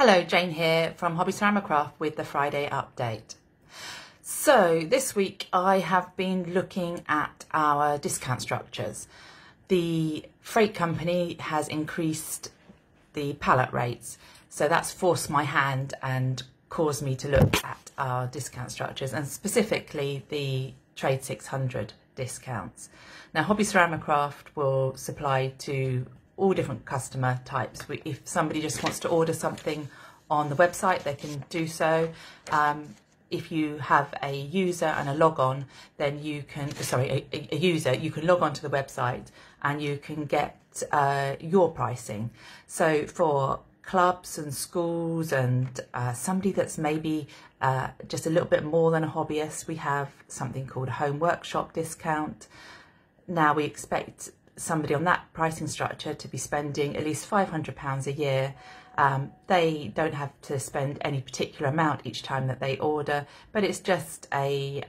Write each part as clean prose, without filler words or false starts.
Hello, Jane here from Hobby Ceramicraft with the Friday update. So this week I have been looking at our discount structures. The freight company has increased the pallet rates, so that's forced my hand and caused me to look at our discount structures, and specifically the Trade 600 discounts. Now, Hobby Ceramicraft will supply to all different customer types. If somebody just wants to order something on the website, they can do so. If you have a user and a log-on, then you can, a user, you can log on to the website and you can get your pricing. So for clubs and schools and somebody that's maybe just a little bit more than a hobbyist, we have something called a home workshop discount. Now we expect somebody on that pricing structure to be spending at least £500 a year. They don't have to spend any particular amount each time that they order, but it's just a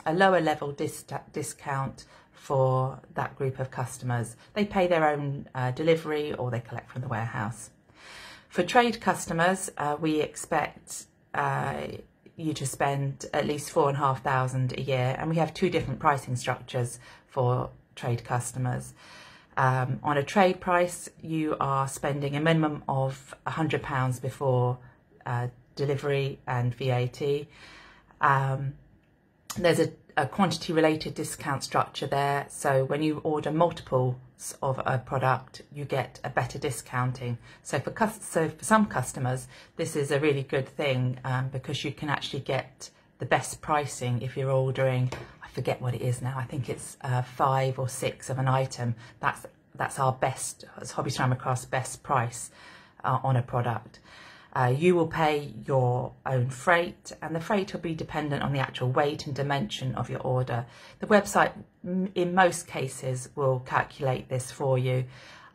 lower level discount for that group of customers. They pay their own delivery or they collect from the warehouse. For trade customers, we expect you to spend at least £4,500 a year, and we have two different pricing structures for trade customers. On a trade price, you are spending a minimum of £100 before delivery and VAT. There's a quantity related discount structure there, so when you order multiples of a product you get a better discounting. So for some customers this is a really good thing, because you can actually get the best pricing if you're ordering, I forget what it is now, I think it's 5 or 6 of an item. That's our best, it's Hobby Ceramicraft's best price on a product. You will pay your own freight, and the freight will be dependent on the actual weight and dimension of your order. The website in most cases will calculate this for you.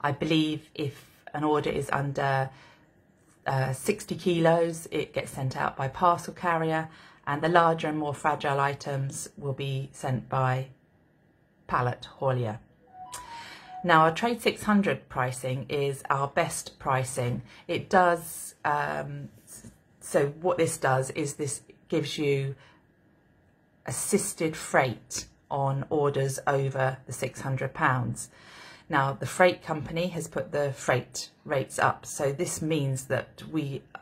I believe if an order is under 60 kilos, it gets sent out by parcel carrier, and the larger and more fragile items will be sent by pallet haulier. Now, our Trade 600 pricing is our best pricing. It does, so what this does is this gives you assisted freight on orders over the £600. Now, the freight company has put the freight rates up, so this means that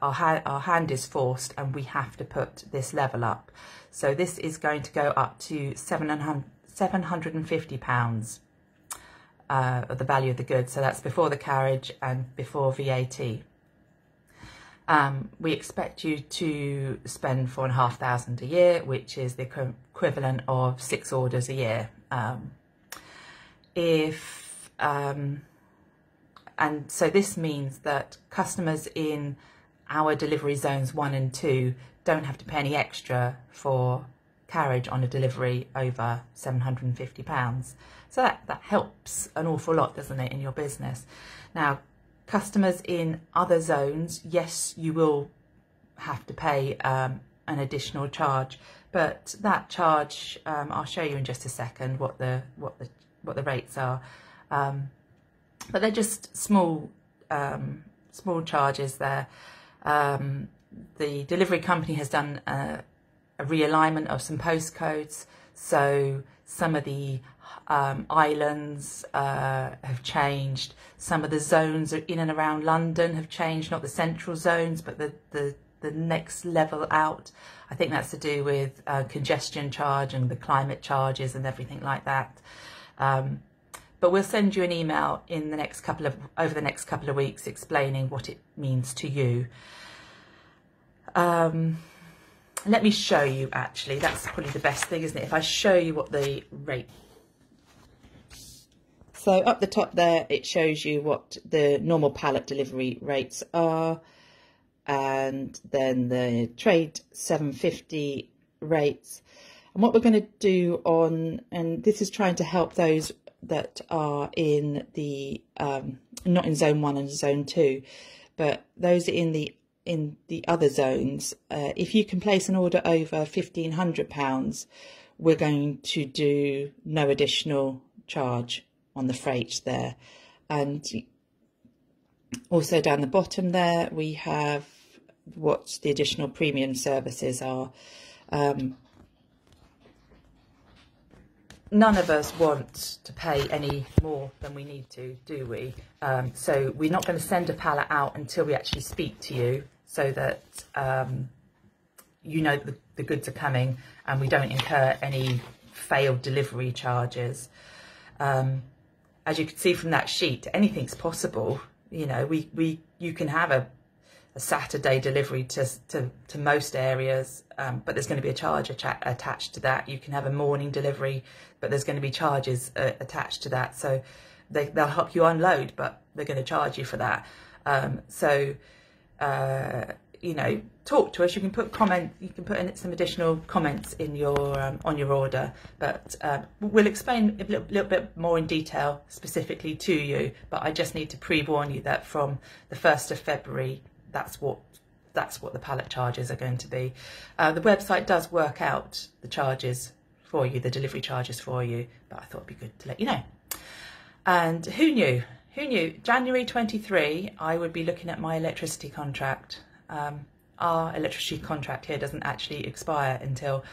our hand is forced and we have to put this level up. So this is going to go up to £750 of the value of the goods, so that's before the carriage and before VAT. We expect you to spend £4,500 a year, which is the equivalent of 6 orders a year. And so this means that customers in our delivery zones 1 and 2 don't have to pay any extra for carriage on a delivery over £750. So that helps an awful lot, doesn't it, in your business. Now, customers in other zones, yes, you will have to pay an additional charge, but that charge, I'll show you in just a second what the rates are. But they're just small charges there. The delivery company has done a realignment of some postcodes, so some of the islands have changed. Some of the zones in and around London have changed, not the central zones, but the next level out. I think that's to do with congestion charge and the climate charges and everything like that. But we'll send you an email in the next over the next couple of weeks explaining what it means to you. Let me show you, actually, that's probably the best thing, isn't it? If I show you what the rate. So up the top there, it shows you what the normal pallet delivery rates are, and then the Trade 750 rates. And what we're going to do and this is trying to help those that are in the, not in zone 1 and zone 2, but those in the other zones. If you can place an order over £1,500, we're going to do no additional charge on the freight there. And also down the bottom there we have what the additional premium services are. None of us want to pay any more than we need to, do we? So we're not going to send a pallet out until we actually speak to you, so that you know the goods are coming and we don't incur any failed delivery charges. As you can see from that sheet, anything's possible. You know, you can have a Saturday delivery to most areas, but there's going to be a charge attached to that. You can have a morning delivery, but there's going to be charges attached to that. So they'll help you unload, but they're going to charge you for that. You know, talk to us. You can put in some additional comments in your on your order, but we'll explain a little bit more in detail specifically to you. But I just need to pre-warn you that from the 1st of February, that's what the pallet charges are going to be. The website does work out the charges for you, the delivery charges for you, but I thought it'd be good to let you know. And who knew? Who knew? January 23, I would be looking at my electricity contract. Our electricity contract here doesn't actually expire until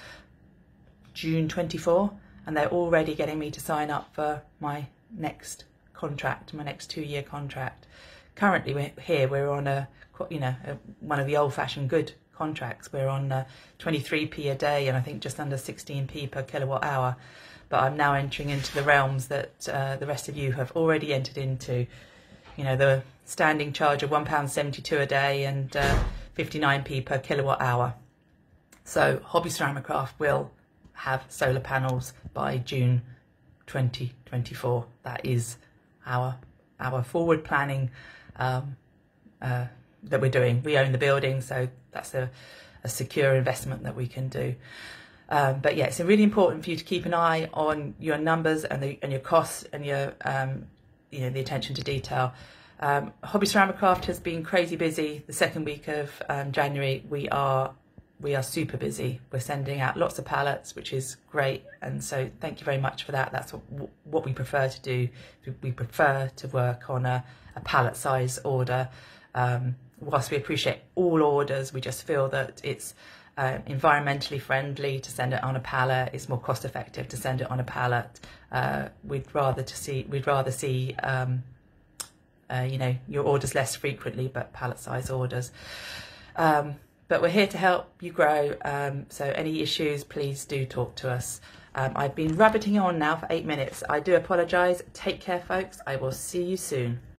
June 24, and they're already getting me to sign up for my next contract, my next 2-year contract. Currently, we're on one of the old-fashioned good contracts. We're on 23p a day, and I think just under 16p per kilowatt hour. But I'm now entering into the realms that the rest of you have already entered into. You know, the standing charge of £1.72 a day and 59p per kilowatt hour. So Hobby Ceramicraft will have solar panels by June 2024. That is our forward planning that we're doing. We own the building, so that's a secure investment that we can do. But yeah, it's really important for you to keep an eye on your numbers and your costs and your you know, the attention to detail. Hobby Ceramicraft has been crazy busy. The second week of January, we are super busy. We're sending out lots of pallets, which is great, and so thank you very much for that. That's what we prefer to do. We prefer to work on a pallet size order. Whilst we appreciate all orders, we just feel that it's environmentally friendly to send it on a pallet. It's more cost effective to send it on a pallet. We'd rather see you know, your orders less frequently, but pallet size orders. But we're here to help you grow. So any issues, please do talk to us. I've been rabbiting on now for 8 minutes. I do apologise. Take care, folks. I will see you soon.